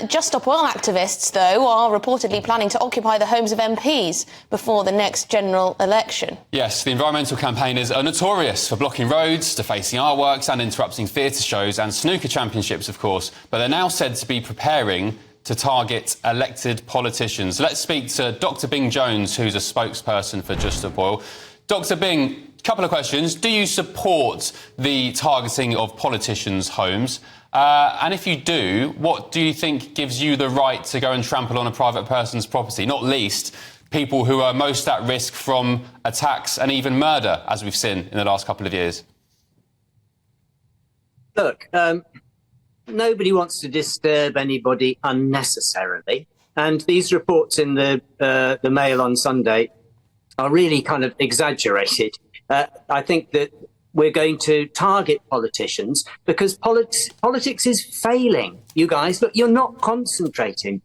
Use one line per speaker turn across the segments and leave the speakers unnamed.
Just Stop Oil activists, though, are reportedly planning to occupy the homes of MPs before the next general election.
Yes, the environmental campaigners are notorious for blocking roads, defacing artworks and interrupting theatre shows and snooker championships, of course. But they're now said to be preparing to target elected politicians. Let's speak to Dr. Bing Jones, who's a spokesperson for Just Stop Oil. Dr. Bing, a couple of questions. Do you support the targeting of politicians' homes? And if you do, what do you think gives you the right to go and trample on a private person's property, not least people who are most at risk from attacks and even murder, as we've seen in the last couple of years?
Look, nobody wants to disturb anybody unnecessarily. And these reports in the Mail on Sunday are really kind of exaggerated. I think that we're going to target politicians because politics is failing. You guys, look, you're not concentrating.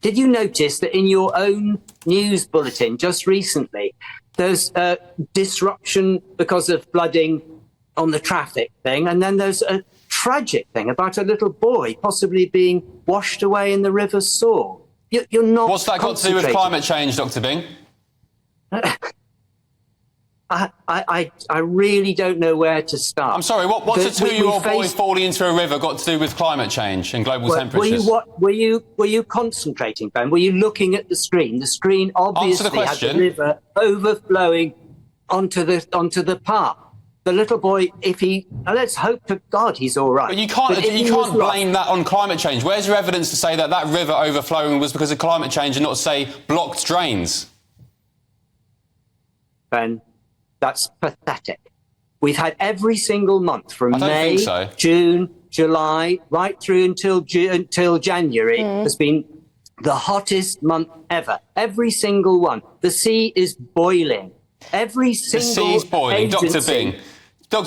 Did you notice that in your own news bulletin just recently, there's disruption because of flooding on the traffic thing, and then there's a tragic thing about a little boy possibly being washed away in the River Soar. You're not.
What's that got to do with climate change, Dr. Bing?
I really don't know where to start.
I'm sorry, what's a two-year-old boy falling into a river got to do with climate change and global temperatures?
Were you concentrating, Ben? Were you looking at the screen? The screen obviously had the river overflowing onto the park. The little boy, let's hope to God he's all right.
But you can't blame that on climate change. Where's your evidence to say that that river overflowing was because of climate change and not, say, blocked drains?
Ben, that's pathetic. We've had every single month from May, June, July, right through until January has been the hottest month ever. Every single one. The sea is boiling. Every single
The sea's boiling. Dr.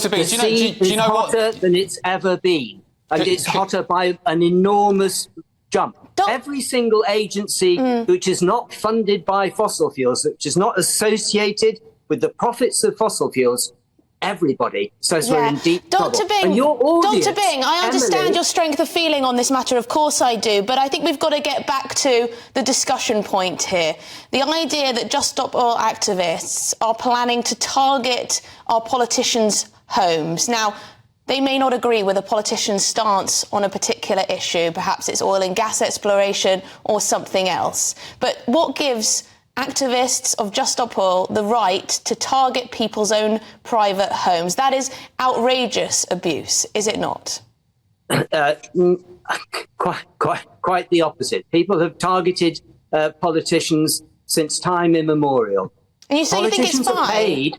Bing, do you know what?
Hotter than it's ever been. And it's hotter by an enormous jump. Every single agency which is not funded by fossil fuels, which is not associated with the profits of fossil fuels, everybody says we're in deep trouble.
Dr. Bing,
and your audience,
Dr. Bing, I understand your strength of feeling on this matter, of course I do, but I think we've got to get back to the discussion point here. The idea that Just Stop Oil activists are planning to target our politicians' homes. Now, they may not agree with a politician's stance on a particular issue. Perhaps it's oil and gas exploration or something else. But what gives activists of Just Stop Oil the right to target people's own private homes? That is outrageous abuse, is it not?
Quite the opposite. People have targeted politicians since time immemorial.
And you say you think it's fine?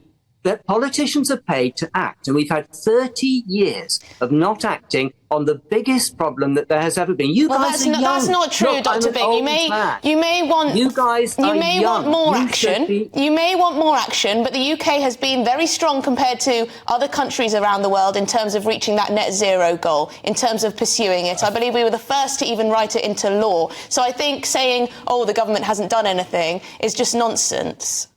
Politicians are paid to act, and we've had 30 years of not acting on the biggest problem that there has ever been. You guys are young.
That's not true,
Look,
Dr. Bing. You may want more action. You may want more action, but the UK has been very strong compared to other countries around the world in terms of reaching that net zero goal, in terms of pursuing it. I believe we were the first to even write it into law. So I think saying, oh, the government hasn't done anything is just nonsense.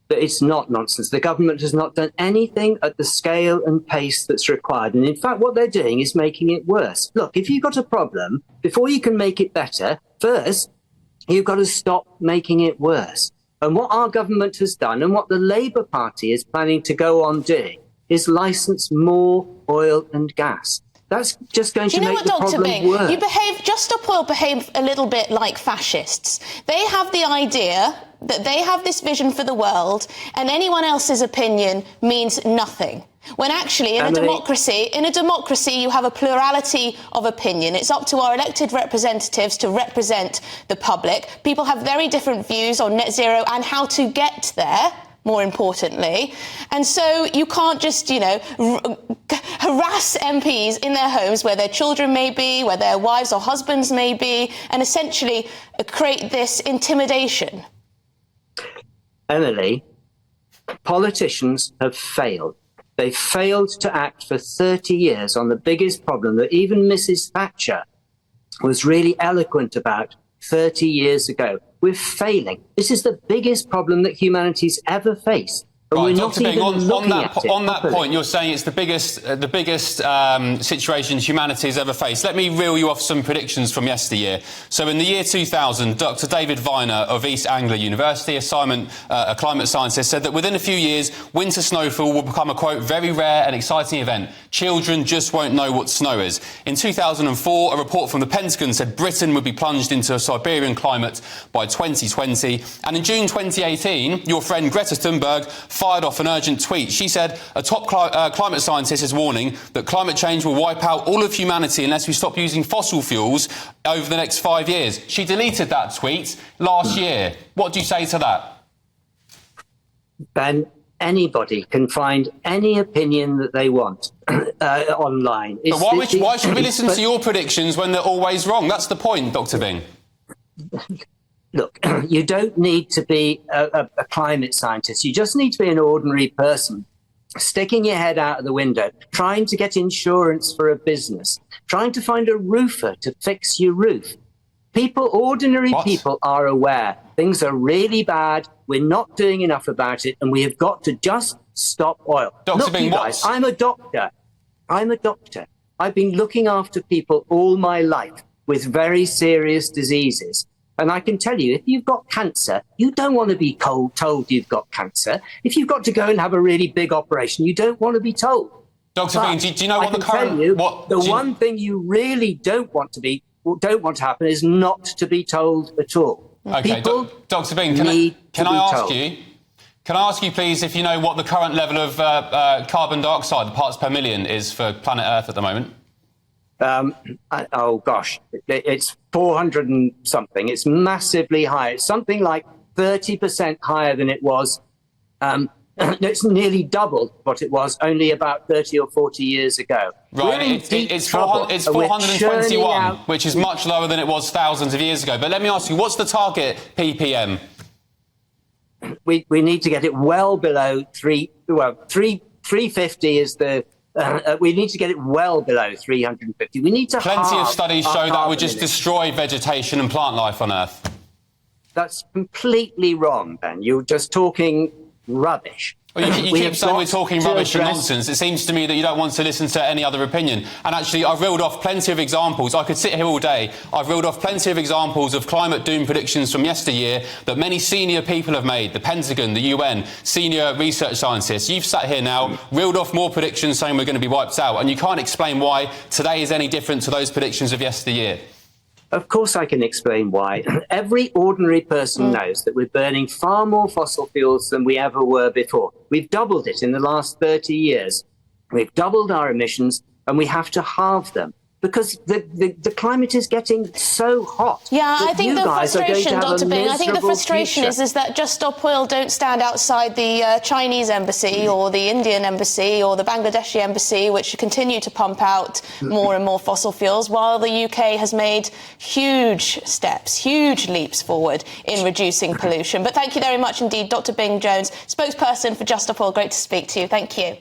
It's not nonsense. The government has not done anything at the scale and pace that's required. And in fact, what they're doing is making it worse. Look, if you've got a problem, before you can make it better, first, you've got to stop making it worse. And what our government has done, and what the Labour Party is planning to go on doing, is license more oil and gas. That's just going to make the problem worse.
Just Stop Oil behave a little bit like fascists. They have the idea that they have this vision for the world and anyone else's opinion means nothing. When actually, in a democracy, you have a plurality of opinion. It's up to our elected representatives to represent the public. People have very different views on net zero and how to get there, more importantly. And so you can't just, harass MPs in their homes where their children may be, where their wives or husbands may be, and essentially create this intimidation.
Emily, politicians have failed. They've failed to act for 30 years on the biggest problem that even Mrs. Thatcher was really eloquent about 30 years ago. We're failing. This is the biggest problem that humanity's ever faced. And
Right,
we're
Dr.
not
Bing,
even looking at it
on that
properly.
point, you're saying it's the biggest situation humanity has ever faced. Let me reel you off some predictions from yesteryear. So in the year 2000, Dr. David Viner of East Anglia University, a climate scientist, said that within a few years, winter snowfall will become a, quote, very rare and exciting event. Children just won't know what snow is. In 2004, a report from the Pentagon said Britain would be plunged into a Siberian climate by 2020. And in June 2018, your friend Greta Thunberg fired off an urgent tweet. She said a top climate scientist is warning that climate change will wipe out all of humanity unless we stop using fossil fuels over the next 5 years. She deleted that tweet last year. What do you say to that?
Ben, anybody can find any opinion that they want online.
But why should we listen to your predictions when they're always wrong? That's the point, Dr. Bing.
Look, you don't need to be a climate scientist. You just need to be an ordinary person, sticking your head out of the window, trying to get insurance for a business, trying to find a roofer to fix your roof. Ordinary people are aware things are really bad. We're not doing enough about it, and we have got to just stop oil.
Dr. Bing,
you guys, I'm a doctor. I've been looking after people all my life with very serious diseases. And I can tell you, if you've got cancer, you don't want to be told you've got cancer. If you've got to go and have a really big operation, you don't want to be told.
Dr. Bing, do you know what the current...
One thing you really don't want to happen is not to be told at all.
OK, Dr. Bing, can I ask you, please, if you know what the current level of carbon dioxide, the parts per million, is for planet Earth at the moment?
Oh, gosh, it's 400 and something. It's massively high. It's something like 30% higher than it was. It's nearly double what it was only about 30 or 40 years ago.
Right, it's 421, which is much lower than it was thousands of years ago. But let me ask you, what's the target ppm?
We need to get it well below 350 is the... we need to get it well below 350. We need to
Plenty of studies show that would just destroy vegetation and plant life on Earth.
That's completely wrong, Ben. You're just talking rubbish.
Well, you keep saying we're talking rubbish and nonsense. It seems to me that you don't want to listen to any other opinion. And actually, I've reeled off plenty of examples. I could sit here all day. I've reeled off plenty of examples of climate doom predictions from yesteryear that many senior people have made. The Pentagon, the UN, senior research scientists. You've sat here now, reeled off more predictions saying we're going to be wiped out. And you can't explain why today is any different to those predictions of yesteryear.
Of course I can explain why. Every ordinary person knows that we're burning far more fossil fuels than we ever were before. We've doubled it in the last 30 years. We've doubled our emissions, and we have to halve them because the climate is getting so hot.
Yeah, I think the frustration, Dr. Bing, I think the frustration is that Just Stop Oil don't stand outside the Chinese embassy or the Indian embassy or the Bangladeshi embassy, which continue to pump out more and more fossil fuels, while the UK has made huge steps, huge leaps forward in reducing pollution. But thank you very much indeed, Dr. Bing Jones, spokesperson for Just Stop Oil. Great to speak to you. Thank you.